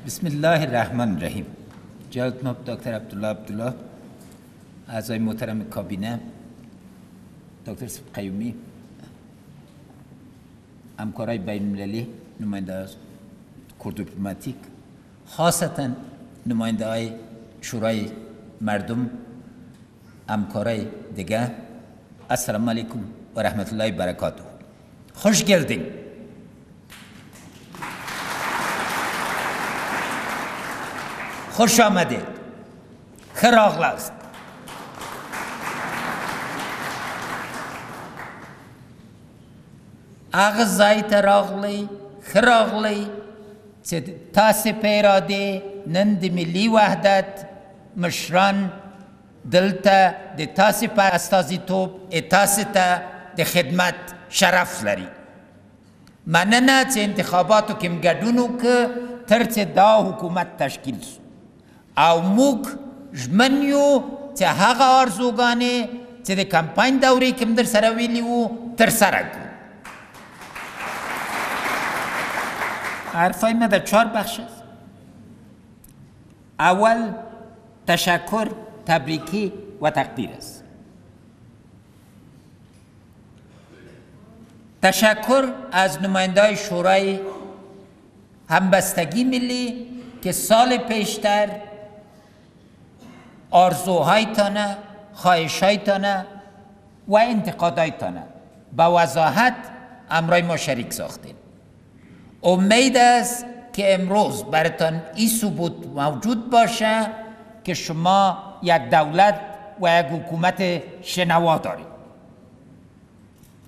بسم الله الرحمن الرحیم. جناب دکتر عبدالله اعضای محترم کابینه، دکتر قیومی، همکارای بین‌المللی، نماینده از کرد دیپلماتیک، خاصتا نماینده های شورای مردم، همکارای دیگه، السلام علیکم و رحمت الله و برکاته. خوش گردین. خوش آمدید. خیر آغلاست. اغزایت راغلی خیر آغلی تاس پیراده نند ملی وحدت مشران دلتا ده تاس پا استازی توب اتاس تا ده خدمت شرف لري. مننه چه انتخاباتو کم گدونو که ترچ دا حکومت تشکیل سو او موک جمنیو چه هغه آرزوگانه چه ده کمپاین دوری کم در سرویلیو تر سرگو. حرفای من در 4 بخش است. اول تشکر، تبریکی و تقدیر است. تشکر از نماینده‌های شورای همبستگی ملی که سال پیشتر آرزوهایتان، خواهشهایتان و انتقادهایتان با وضاحت امرای ما شریک ساختین. امید است که امروز براتان این ثبوت موجود باشه که شما یک دولت و یک حکومت شنوا دارید.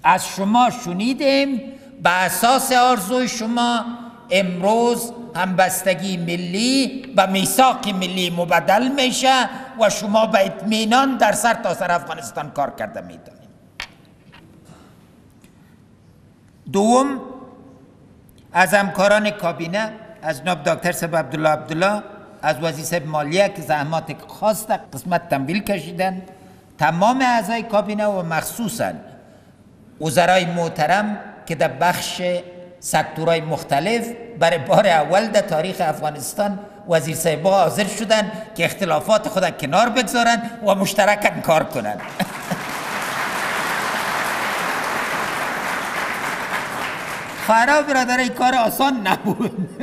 از شما شنیدیم به اساس آرزوی شما امروز همبستگی ملی به میثاق ملی مبدل میشه و شما به اطمینان در سرتاسر افغانستان کار کرده میتونید. دوم، از همکاران کابینه، از جناب دکتر صاحب عبدالله، از وزیر صاحب مالیه که زحمات خاص در قسمت تمویل کشیدن، تمام اعضای کابینه و مخصوصا وزرای محترم که در بخش سکتورهای مختلف برای بار اول در تاریخ افغانستان وزیر صاحبا حاضر شدن که اختلافات خود کنار بگذارن و مشترکاً کار کنن. خیرا برادر، این کار آسان نبود.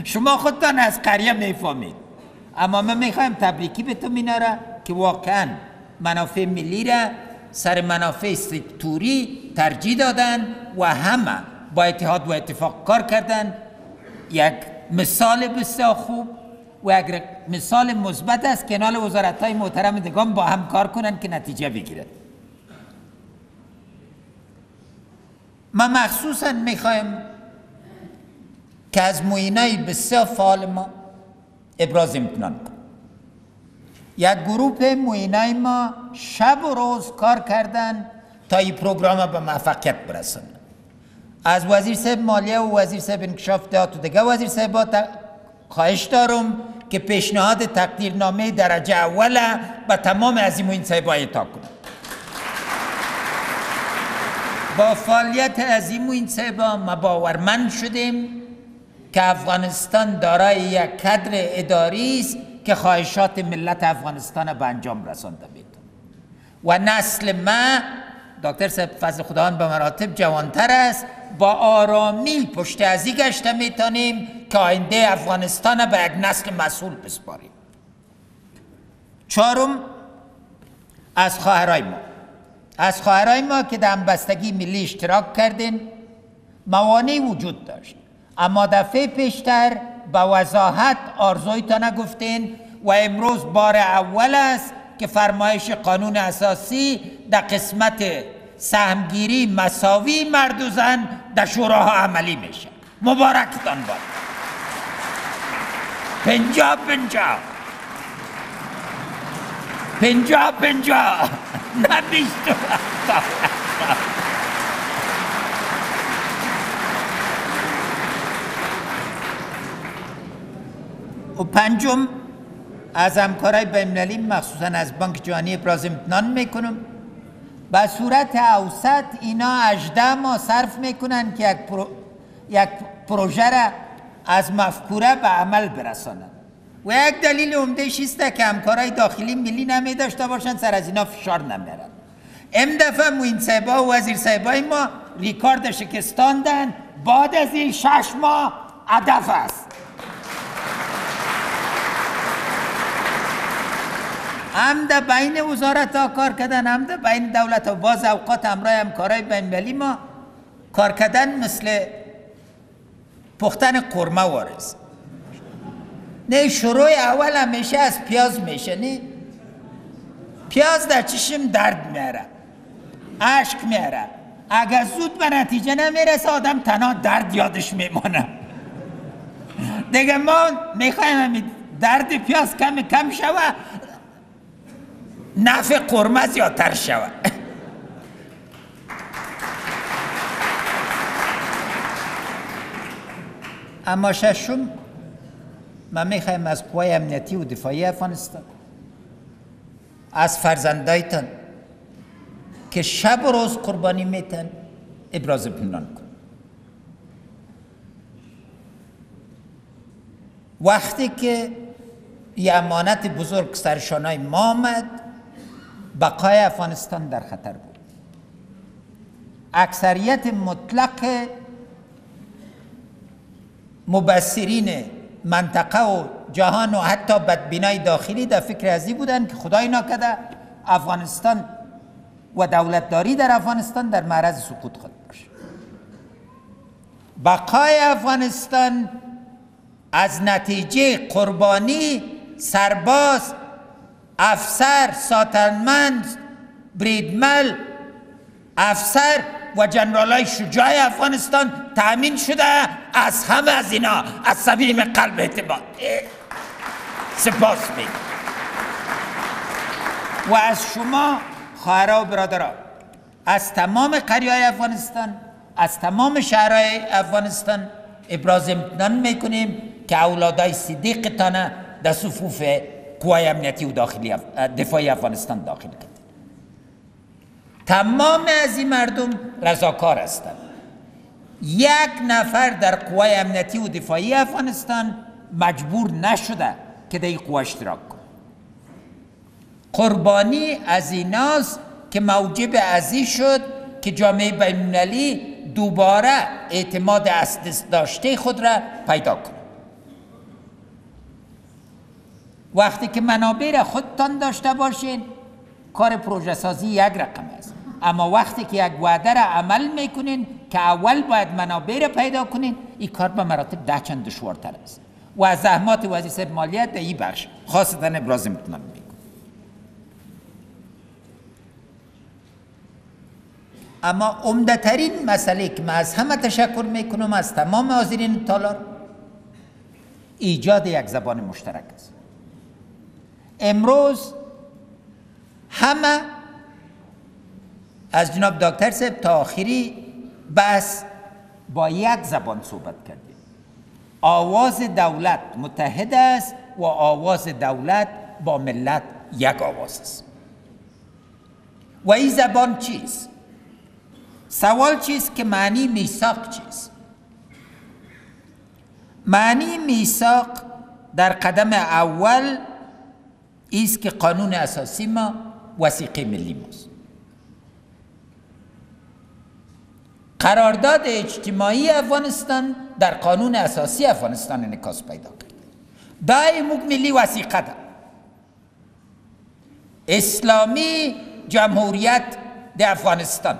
شما خودتان از قریه میفهمید، اما من میخوایم تبریکی به تو میناره که واقعا منافع ملی را سر منافع سکتوری ترجیح دادن و همه با اتحاد و اتفاق کار کردن. یک مثال بسیار خوب و یک مثال مثبت است که نال وزارت‌های محترم دیگه با هم کار کنن که نتیجه بگیرد. ما مخصوصا میخوایم که از معینای بسیار فعال ما ابراز امتنان کنیم. یک گروه معینای ما شب و روز کار کردن تا این پروگرام به موفقیت برسند. از وزیر صاحب مالیه و وزیر صاحب انکشاف دهات و دیگه وزیر صاحبا خواهش دارم که پیشنهاد تقدیرنامه درجه اول به تمام عزیم و این صاحبا اعطا کنند. با فعالیت عظیم و این صاحبا ما باورمند شدیم که افغانستان دارای یک کادر اداری است که خواهشات ملت افغانستان به انجام رسانده میتونه و نسل ما دکتر صاحب فضل خداوند به مراتب جوانتر است، با آرامی پشت ازی گشته میتونیم که آینده افغانستان به یک نسل مسئول بسپاریم. چهارم، از خواهرای ما که در همبستگی ملی اشتراک کردین، موانعی وجود داشت اما دفعه پیشتر به وضاحت آرزویتان گفتین و امروز بار اول است که فرمایش قانون اساسی در قسمت سهمگیری مساوی مرد و زن در شوراها عملی میشه. مبارکتان باد. 50-50 نه 20. و پنجم، از همکارای بین‌المللی مخصوصا از بانک جهانی ابراز امتنان میکنم. به صورت اوسط اینا 18 ماه صرف میکنن که یک پروژه را از مفکوره به عمل برسانند و یک دلیل عمده‌اش است که همکارای داخلی ملی نمی داشته باشند، سر از اینا فشار نمیارن. ام دفعه موین صاحبا و وزیر صاحبای ما ریکارد شکستاندن، بعد از این 6 ماه هدف است. هم در بین وزارت ها کار کردن، هم در بین دولت ها. باز اوقات همراه همکارای بین‌المللی ما کار کردن مثل پختن قرمه وارز. نه شروع اول همیشه از پیاز میشه، نه پیاز در چشم درد میاره، اشک میاره، اگر زود به نتیجه نمیرسه آدم تنها درد یادش میمونه. دیگه ما میخوایم درد پیاز کم شوه، نفع قرمه زیادتر شوه. اما ششم، ما میخوایم از قوای امنیتی و دفاعی افغانستان، از فرزندایتان که شب و روز قربانی میتن ابراز اطمینان کن. وقتی که یه امانت بزرگ سرشانای ما آمد، بقای افغانستان در خطر بود. اکثریت مطلق مبصرین منطقه و جهان و حتی بدبینای داخلی در فکر ازی بودن که خدای نکرده افغانستان و دولتداری در افغانستان در معرض سقوط خود باشه. بقای افغانستان از نتیجه قربانی سرباز، افسر، ساتنمند، بریدمل، افسر و جنرالای شجاع افغانستان تأمین شده. از همه از اینا از صمیم قلب اعتماد سپاس میگم. و از شما خواهرها و برادرها، از تمام قریه‌های افغانستان، از تمام شهرهای افغانستان ابراز امتنان میکنیم که اولادای صدیقتان در صفوف قوای امنیتی و دفاعی افغانستان داخل کرد. تمام از این مردم رضاکار هستند. یک نفر در قوای امنیتی و دفاعی افغانستان مجبور نشده که در این قوا اشتراک کنه. قربانی از ایناست که موجب ازی شد که جامعه بین‌المللی دوباره اعتماد از دست داشته خود را پیدا کنه. وقتی که منابع را خودتان داشته باشین، کار پروژه سازی یک رقم است. اما وقتی که یک وعده را عمل میکنین که اول باید منابع را پیدا کنین، این کار به مراتب 10 چند دشوارتر است. و از زحمات وزیر صاحب مالیات در این بخش خاصتا ابراز امتنان میکنم. اما عمده‌ترین مسئله که من از همه تشکر میکنم از تمام حاضرین تالار، ایجاد یک زبان مشترک است. امروز همه از جناب دکتر صاحب تا آخری بس با یک زبان صحبت کردیم. آواز دولت متحد است و آواز دولت با ملت یک آواز است. و این زبان چیست؟ سوال چیست که معنی میثاق چیست؟ معنی میثاق در قدم اول است که قانون اساسی ما وثیقه ملی ماست. قرارداد اجتماعی افغانستان در قانون اساسی افغانستان انعکاس پیدا کرد. دای موږ ملی وثیقه ده. اسلامی جمهوریت د افغانستان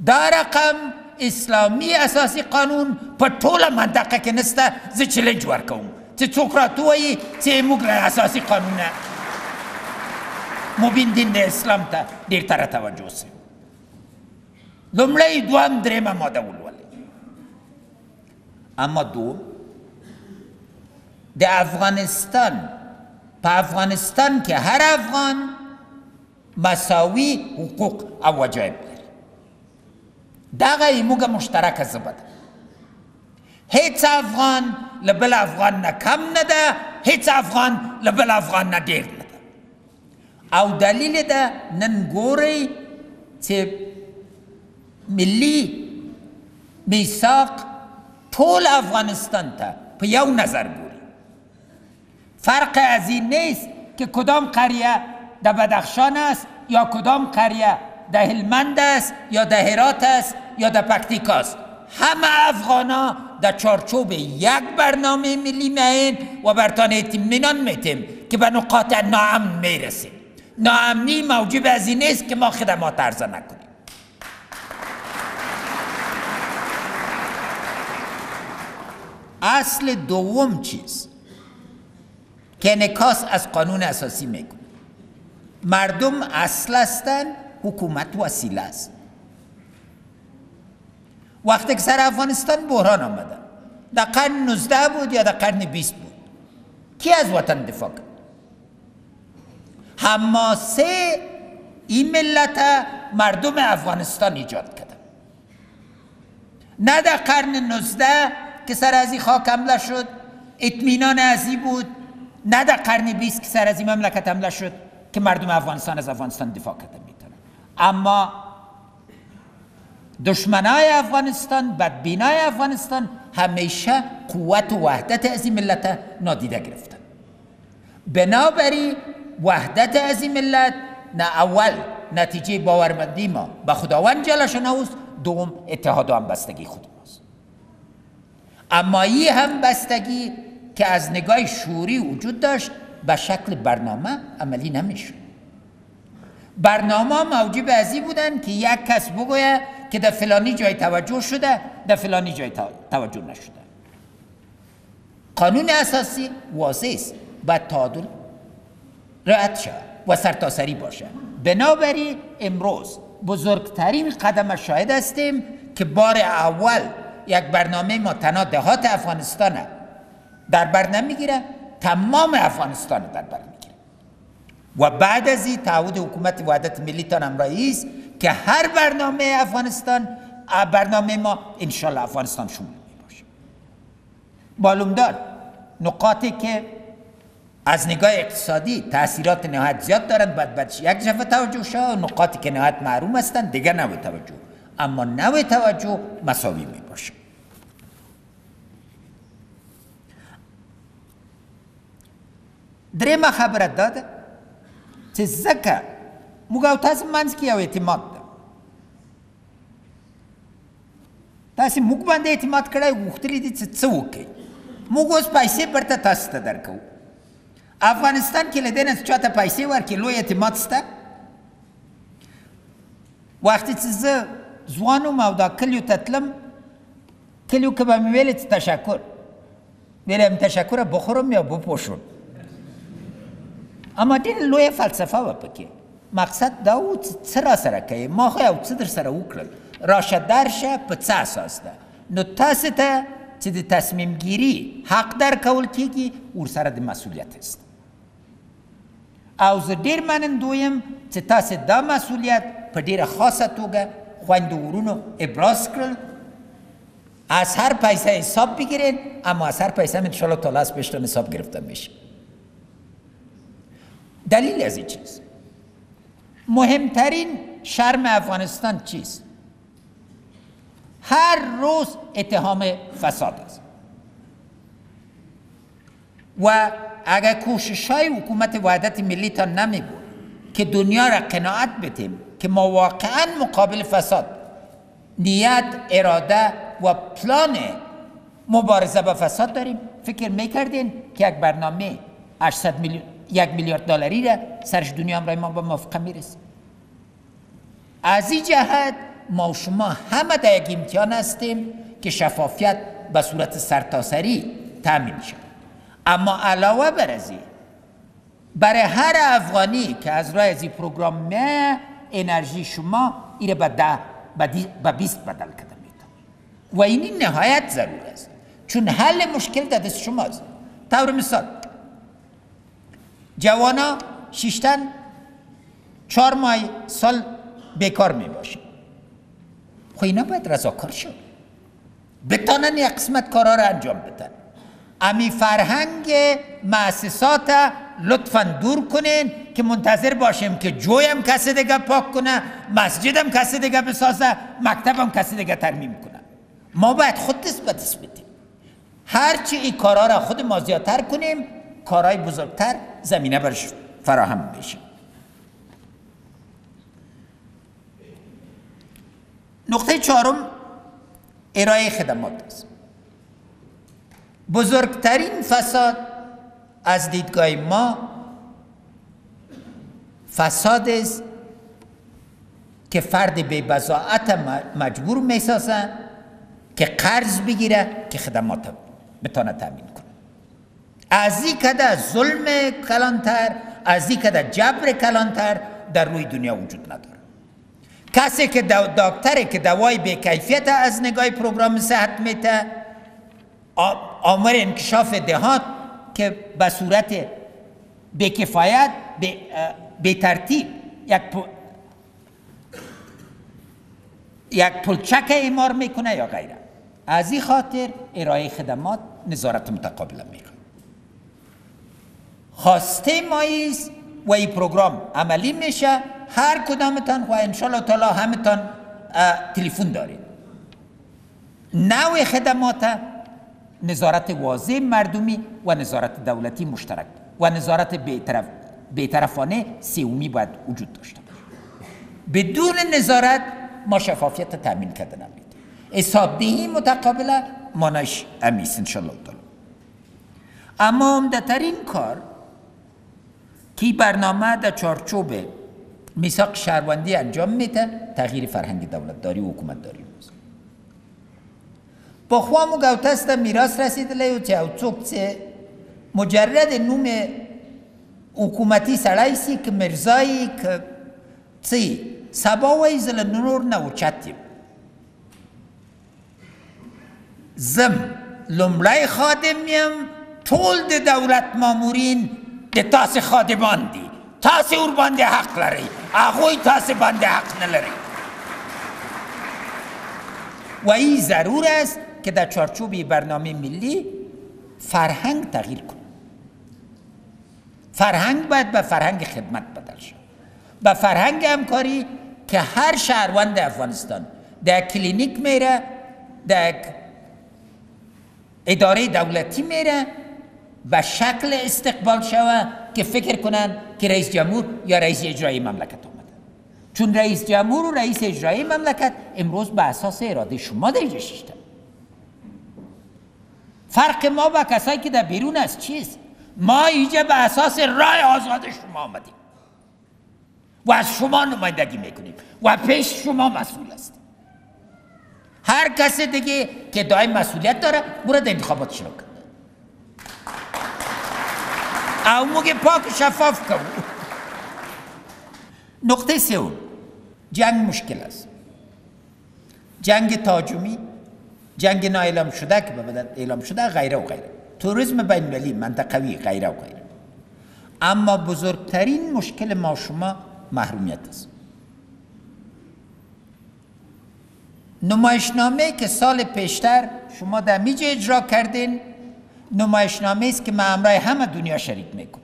دا رقم اسلامی اساسی قانون په ټوله منطقه کې نسته. زه چلنج ورکوم چې څوک راته ووایي چې موږ له اساسي قانون مبین دین د اسلام ته ډېر توجه سي. لومړی دوهم درېیمه ماده ولولئ. اما دوم د افغانستان په افغانستان کې هر افغان مساوي حقوق او وجایب لري. دغه موږ مشترکه ژبه ده. هیڅ افغان له بل افغان نه کم نه ده، هیڅ افغان له بل افغان نه ډېر نه ده. او دلیل ده نن ګورئ چې ملی میثاق طول افغانستان تا په یو نظر ګوري. فرق از این نیست که کدام قریه در بدخشان است یا کدام قریه در هلمند است یا در هرات است یا در پکتیکا است. همه افغانا در چارچوب یک برنامه ملی معین و برتان اطمینان میتیم که به نقاط ناامن میرسیم. ناامنی موجب از این نیست که ما خدمات عرضه نکنیم. اصل دوم چیز که انعکاس از قانون اساسی میکنه، مردم اصل هستند، حکومت وسیله است. وقتی که سر افغانستان بحران آمدن، در قرن 19 بود یا در قرن 20 بود، کی از وطن دفاع کرد؟ حماسه این ملت مردم افغانستان ایجاد کردن. نه در قرن 19 که سر از این خاک حمله شد اطمینان ازی بود، نه در قرن 20 که سر از این مملکت حمله شد که مردم افغانستان از افغانستان دفاع کرده میتونن. اما دشمنای افغانستان، بدبینای افغانستان همیشه قوت و وحدت از این ملت نادیده گرفتن. بنابراین وحدت از این ملت نه اول نتیجه باورمندی ما به خداوند جل شانه است، دوم اتحاد و همبستگی خود ماست. اما این همبستگی که از نگاه شعوری وجود داشت به شکل برنامه عملی نمیشد. برنامه موجب از این بودن که یک کس بگوید که در فلانی جای توجه شده، در فلانی جای توجه نشده. قانون اساسی واضح است، باید تعادل رعایت شود و سرتاسری باشه. بنابراین امروز بزرگترین قدم شاهد هستیم که بار اول یک برنامه ما تنها دهات افغانستان در بر نمیگیره، تمام افغانستان در بر میگیره. و بعد از این تعهد حکومت وحدت ملی تان همراهی است که هر برنامه افغانستان، برنامه ما انشالله افغانستان شمول میباشه. معلوم دار نقاطی که از نگاه اقتصادی تاثیرات نهایت زیاد دارند باید یک جفه توجه شد، نقاطی که نهایت محروم هستند دیگر نوع توجه، اما نوع توجه مساوی میباشه. درېیمه خبره دا ده چې ځکه موږ او تاسو منځ کې یو اعتماد ده، تاسو موږ باندې اعتماد کړی، غوښتلي دي چې څه وکړئ. موږ اوس پیسې برته تاسو ته درکوو. افغانستان کې له دې نه چاته پیسې ورکړي لوی اعتماد شته؟ وقتی چې زه ځوان وم او دا کلیو ته تلم، کلیو که به مې ویلې چې تشکر، ویلی یم تشکر بخورم یا بپوشم. اما ډېره لویه فلسفه وه پکې. مقصد دا و چې څه را سره کوې، ما خو یو څه در سره وکړل، راشه درشه په څه اساس ده. نو تاسو ته چې د تصمیم گیری حق درکول کېږي ورسره د مسئولیت است. او زه ډېر منندوی یم چې تاسو دا مسئولیت په ډېره خاصه توګه خویندو ورونو ابراز کړل. از هر پیسه حساب بگیرین، اما از هر پیسه هم انشاءالله تعالی از پیشتان حساب گرفته میشه. دلیل از این چیز مهمترین شرم افغانستان چیست؟ هر روز اتهام فساد است و اگر کوشش های حکومت وحدت ملی تا نمی بود که دنیا را قناعت بدیم که ما واقعا مقابل فساد نیت، اراده و پلان مبارزه با فساد داریم، فکر میکردین که یک برنامه 800 میلیون 1 میلیارد دلاری را سرش دنیا همراه ما به موافقه میرسیم. از این جهت ما و شما همه در یک امتحان هستیم که شفافیت به صورت سرتاسری تامین شد. اما علاوه بر از این، برای هر افغانی که از راه از این پروگرام انرژی شما ایره به 20 بدل کرده میتونه و این نهایت ضرور است، چون حل مشکل در دست شماست. طور مثال جوانا شیشتن 4 ماه سال بیکار می باشه، خب اینا باید رضاکار شد، بتانن یک قسمت کارها را انجام بدن. امی فرهنگ مؤسسات لطفاً دور کنین که منتظر باشیم که جویم کسی دیگه پاک کنه، مسجدم کسی دیگه بسازه، مکتبم کسی دیگه ترمیم کنه. ما باید خود دست به دست بدیم. هرچی این کارا را خود ما زیادتر کنیم کارهای بزرگتر زمینه برش فراهم بشه. نقطه چهارم ارائه خدمات است. بزرگترین فساد از دیدگاه ما فساد است که فرد به بضاعت مجبور میسازه که قرض بگیره که خدمات بتونه تامین کنه. از این کده ظلم کلانتر، از این کده جبر کلانتر در روی دنیا وجود نداره. کسی که دکتره که دوای به کیفیت از نگاه پروگرام صحت میته، آمار انکشاف دهات که به صورت بکفایت به ترتیب یک پلچک اعمار میکنه یا غیره. از این خاطر ارائه خدمات نظارت متقابل میکنه. خواسته ما است و این پروگرام عملی میشه. هر کدامتان و انشالله تعالی همتان تلفن دارید. نوع خدمات نظارت واضح مردمی و نظارت دولتی مشترک و نظارت بی‌طرفانه سومی باید وجود داشته باشه. بدون نظارت ما شفافیت تامین کرده نمیده. حسابدهی متقابله ماناش امیست انشالله تعالی. اما عمده‌ترین کار که برنامه در چارچوب میثاق شهروندی انجام میده تغییر فرهنگ دولتداری و حکومتداری است. با خوامو گوتست میراث رسیدلی و چه اوچوک چه مجرد نوم حکومتی سړی که مرزایی که چه سبا وی زل نور نوچتیم زم لمړی خادم یم ټول د دولت مامورین د تاسې خادمان دي. تاسې ور باندې حق لرئ، هغوی تاسې باندې حق نه لرئ. و این ضرور است که در چارچوب برنامه ملی فرهنگ تغییر کنه. فرهنگ باید به فرهنگ خدمت بدل شد، به فرهنگ همکاری که هر شهروند افغانستان در کلینیک میره، در اداره دولتی میره به شکل استقبال شوه که فکر کنن که رئیس جمهور یا رئیس اجرایی مملکت اومده. چون رئیس جمهور و رئیس اجرایی مملکت امروز به اساس اراده شما در شیشتن. فرق ما با کسایی که در بیرون است چیست؟ ما اینجا به اساس رای آزاد شما آمدیم و از شما نمایندگی میکنیم و پیش شما مسئول است. هر کس دیگه که دائم مسئولیت داره برای انتخابات شروع کنه. او موگه پاک شفاف کنه. نقطه سوم، جنگ مشکل است. جنگ تهاجمی، جنگ نااعلام شده که بعد اعلام شده غیره و غیره. توریسم بین المللی منطقوی غیره و غیره. اما بزرگترین مشکل ما شما محرومیت است. نمایشنامه که سال پیشتر شما در میجه اجرا کردین نمایشنامه است که من همراه همه دنیا شریک میکنم.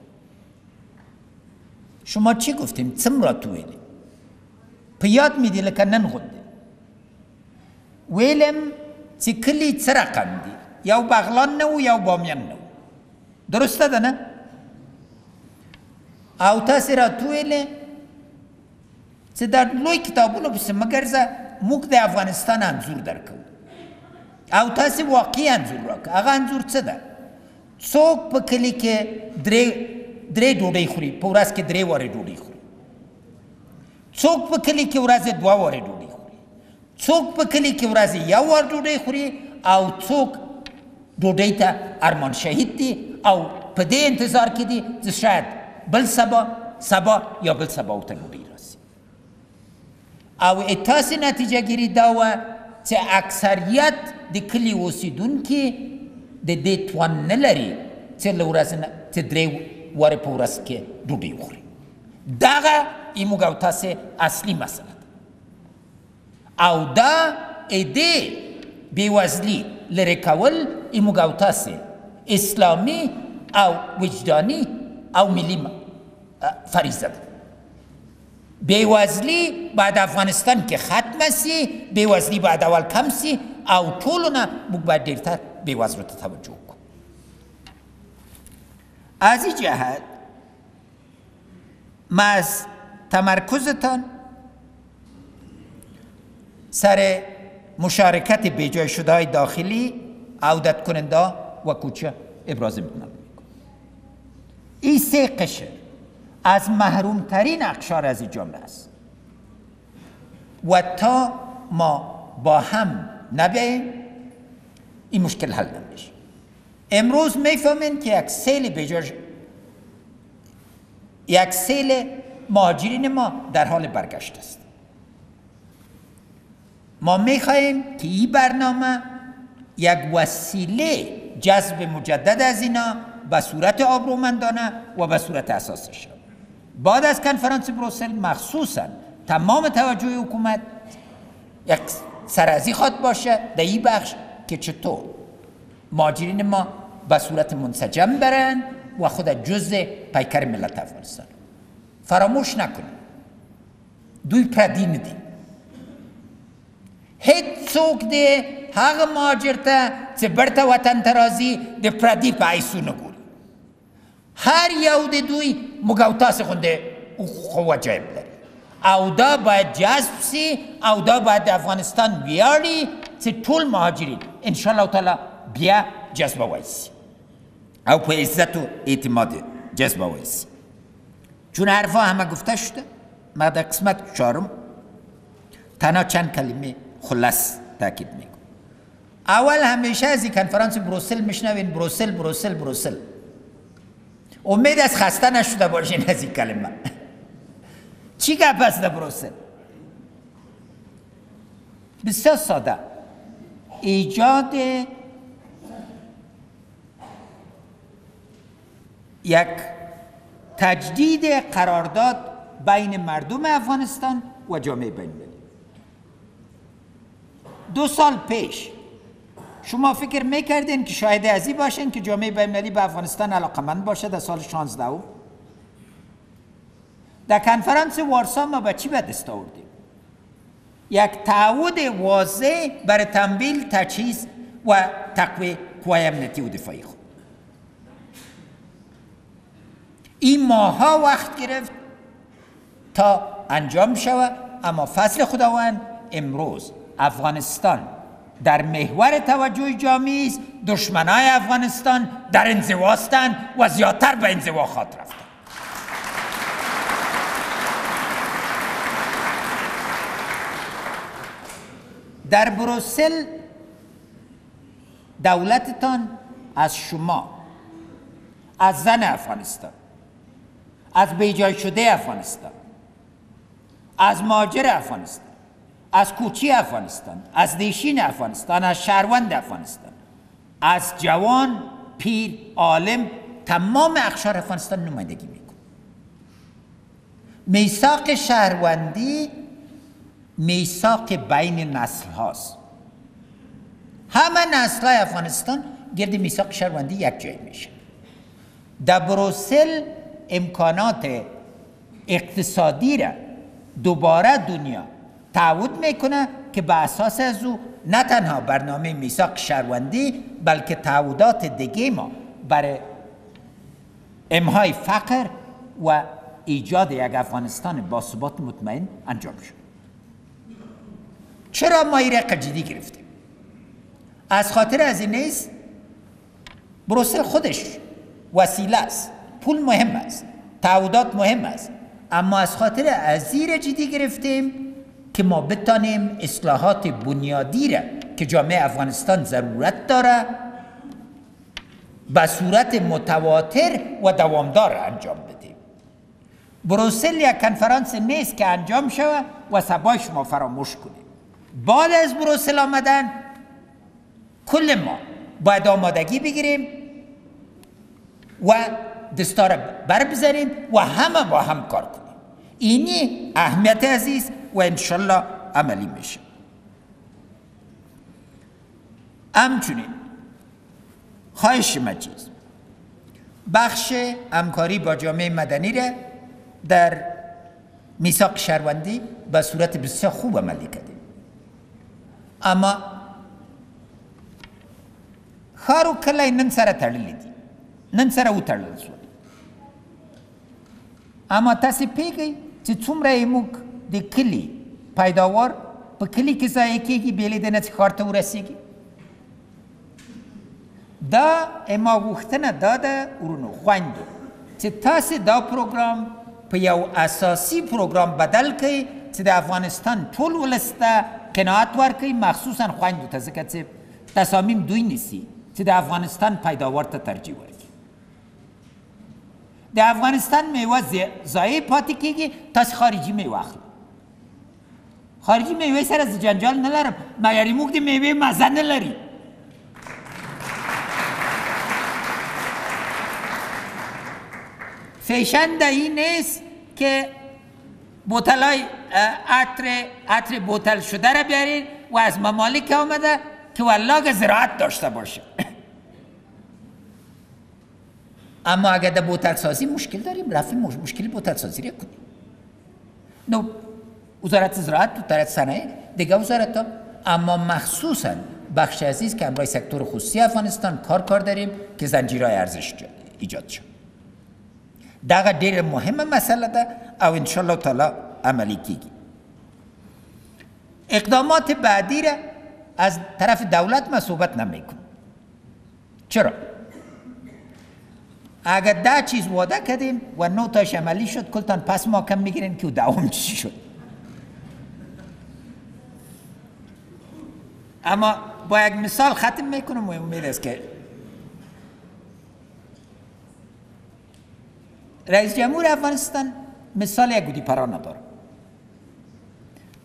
شما چی گفتیم؟ څومره تو ویلیم؟ په یاد می دی لکه نن غوندې ویلم چې کلي څه رقم دي؟ یو بغلان نه و یو بامیان نه و. درسته ده نه؟ او تاسې راته ویلې چې در لوی کتابونو پسې مه ګرځه، موږ د افغانستان انځور درکوو او تاسې واقعي انځور راکړه. هغه انځور څه ده؟ څوک په کلي کې درې ډوډۍ خوري، په ورځ کې 3 وارې ډوډۍ خوري. څوک په کلي کې ورځې 2 وارې ډوډۍ خوري. څوک په کلي کې ورځې 1 وار ډوډۍ خوري او څوک ډوډۍ ته ارمان شهید دي او په دې انتظار کې دي چې شاید بل سبا یا بل سبا ورته ډوډۍ راسي. او تاسې نتیجه ګیري دا وه چې اکثریت د کلي اوسېدونکي د دې توان نه لري چې له ورځې نه چې 3 وارې په ورځ کې ډوډۍ وخوري. دغه موږ او تاسې اصلي مسله ده او دا دې بېوزلي لرې کول موږ او تاسې اسلامي او وجداني او ملي فریضه ده. بېوزلي باید افغانستان کې ختمه سي، بېوزلي باید اول کم سي او ټولو نه موږ باید ډېرتر به وزارت توجه کن. از این جهت ما از تمرکزتان سر مشارکت بیجای شده های داخلی عودت کننده و کوچه ابراز امتناع میکنم. این سه قشر از محرومترین اقشار از این جامعه است و تا ما با هم نبیم این مشکل حل نمیشه. امروز میفهمین که یک سیل مهاجرین ما در حال برگشت است. ما میخواهیم که این برنامه یک وسیله جذب مجدد از اینا به صورت آبرومندانه و به صورت اساسی شد. بعد از کنفرانس بروسل مخصوصا تمام توجه حکومت یک سرازی خواد باشه در این بخش که چطور مهاجرین ما به صورت منسجم برن و خود جزء پیکر ملت افغانستان. فراموش نکنید دوی پردی ندی هیچ څوک دی هغه مهاجر ته چې برته وطن ته راځي د پردي په حیث ونه هر یو د دوی موږ او تاسې غوندې حقوق و وجایب لري او دا باید جذب سي او دا باید د افغانستان ویاړي چې ټول مهاجرین انشاءالله تعالی بیا جذبوی سي او په عزت و اعتماد جذبوی سي. چون حرفا همه گفته شده ما در قسمت چهارم تنها چند کلمه خلاص تاکید میکنم. اول همیشه از این کنفرانس بروسل میشنوین بروسل بروسل بروسل. امید از خسته نشده باشین از این کلمه. چی گپ است در بروسل؟ بسیار ساده. ایجاد یک تجدید قرارداد بین مردم افغانستان و جامعه بین‌المللی. 2 سال پیش شما فکر میکردین که شاهد از این باشین که جامعه بین‌المللی به افغانستان علاقمند باشه در سال 16 در کنفرانس وارسا ما به چی به دست آوردیم؟ یک تعهد واضح برای تمویل تجهیز و تقویت قوای امنیتی و دفاعی خود. این ماها وقت گرفت تا انجام شود اما فضل خداوند امروز افغانستان در محور توجه جامعه است. دشمنای افغانستان در انزوا هستند و زیادتر به انزوا خواهد رفت. در بروسل دولتتان از شما، از زن افغانستان، از بیجای شده افغانستان، از مهاجر افغانستان، از کوچی افغانستان، از دیشین افغانستان، از شهروند افغانستان، از جوان، پیر، عالم، تمام اقشار افغانستان نمایندگی میکن. میثاق شهروندی میثاق بین نسل هاست. همه نسل های افغانستان گرد میثاق شهروندی یک جای میشه. در بروسل امکانات اقتصادی را دوباره دنیا تعهد میکنه که به اساس از او نه تنها برنامه میثاق شهروندی بلکه تعهدات دیگه ما برای امحای فقر و ایجاد یک افغانستان با ثبات مطمئن انجام شد. چرا ما این را جدی گرفتیم؟ از خاطر از این نیست بروسل خودش وسیله است، پول مهم است، تعهدات مهم است، اما از خاطر از این را جدی گرفتیم که ما بتانیم اصلاحات بنیادی را که جامعه افغانستان ضرورت داره به صورت متواتر و دوامدار انجام بدیم. بروسل یک کنفرانس نیست که انجام شود و سبای شما فراموش کنیم. بعد از بروسل آمدن کل ما باید آمادگی بگیریم و دستا را بر بزنیم و همه با هم کار کنیم. اینی اهمیت عزیز و انشالله عملی میشه. همچنین خواهش مجیز بخش همکاری با جامعه مدنی را در میثاق شهروندی به صورت بسیار خوب عملی کردیم، اما ښار او کلی نن سره تړلی دي، نن سره وتړل شول. اما تاسې پوهېږئ چې څومره یې موږ د کلي پیداوار په کلي کې ضایع کېږي بې له دې نه چې ښار ته ورسېږي. دا ما غوښتنه دا ده ورونو خویندو چې تاسې دا پروګرام په یو اساسي پروګرام بدل کړئ چې د افغانستان ټول ولس ته قناعت ورکړي، مخصوصا خویندو ته، ځکه چې تصامیم دوی نیسي چې د افغانستان پیداوار ته ترجیح ورکړي. د افغانستان میوه ضایع پاتې کېږي، تاسې خارجي میوه اخلئ. خارجي میوې سره زه جنجال نه لرم، مګر موږ د میوې مزه نه لري. فیشن در این نیست که بوتلای عطر بوتل شده را بیارین و از ممالک آمده که والله زراعت داشته باشه. اما اگر در بوتل سازی مشکل داریم، رفتیم مشکل بوتل سازی را کنیم. نو وزارت زراعت، وزارت صنایع، دیگه وزارت ها، اما مخصوصا بخش عزیز که همراه سکتور خصوصی افغانستان کار داریم که زنجیرهای ارزش ایجاد شد. دغه ډېره مهمه مسله ده او انشاءالله تعالی عملی کیږي. اقدامات بعدی را از طرف دولت ما صحبت نمیکنم. چرا؟ اگر 10 چیز وعده کردیم و 9 تاش عملی شد، کلتان پس ما کم میگیرین که دوم چی شد. اما با یک مثال ختم میکنم و امید است که رئیس جمهور افغانستان مثال یک گودی پرا نداره.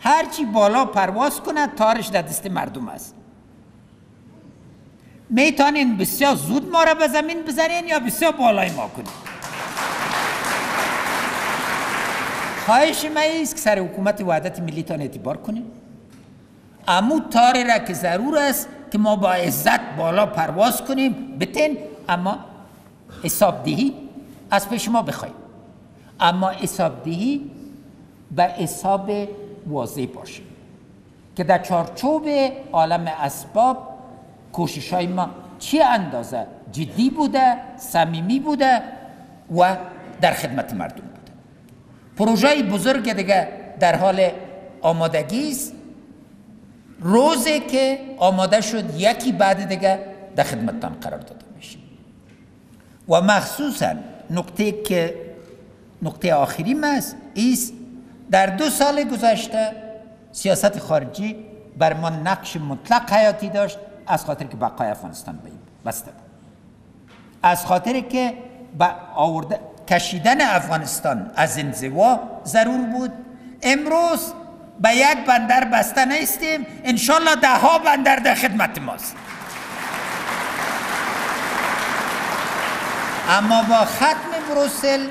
هرچی بالا پرواز کنه تارش در دست مردم است. میتونین بسیار زود ما را به زمین بزنین یا بسیار بالای ما کنین. خواهش من است که سر حکومت وحدت ملی تان اعتبار کنین. امو تاری را که ضرور است که ما با عزت بالا پرواز کنیم بتین، اما حساب دهی از پیش ما بخواهیم. اما حساب دهی به حساب واضح باشه که در چارچوب عالم اسباب کوشش های ما چه اندازه جدی بوده، صمیمی بوده و در خدمت مردم بوده. پروژه بزرگ دیگه در حال آمادگی است. روزی که آماده شد یکی بعد دیگه در خدمتتان قرار داده میشه. و مخصوصا نقطه آخری است در 2 سال گذشته سیاست خارجی بر ما نقش مطلق حیاتی داشت، از خاطر که بقای افغانستان بسته بود، از خاطر که کشیدن افغانستان از انزوا ضرور بود. امروز به یک بندر بسته نیستیم، انشالله 10 بندر در خدمت ماست. اما با ختم بروسل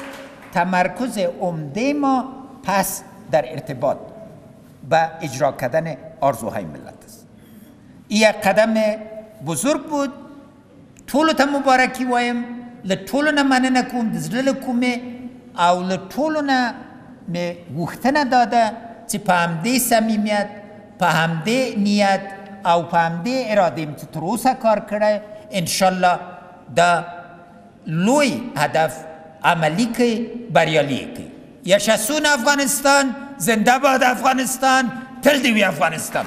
تمرکز عمده ما پس در ارتباط با اجرا کردن آرزوهای ملت است. این یک قدم بزرگ بود. ټولو ته مبارکي وایم، له ټولو نه مننه کوم، د زړه له کومې، او له ټولو نه مې غوښتنه دا ده چې په همدې صمیمیت، په همدې نیت او په همدې اراده چې تر اوسه کار کړی، انشاءالله دا لوی هدف عملی کوي، بریالي کوي. یشسون افغانستان، زنده باد افغانستان، تل دې وي افغانستان.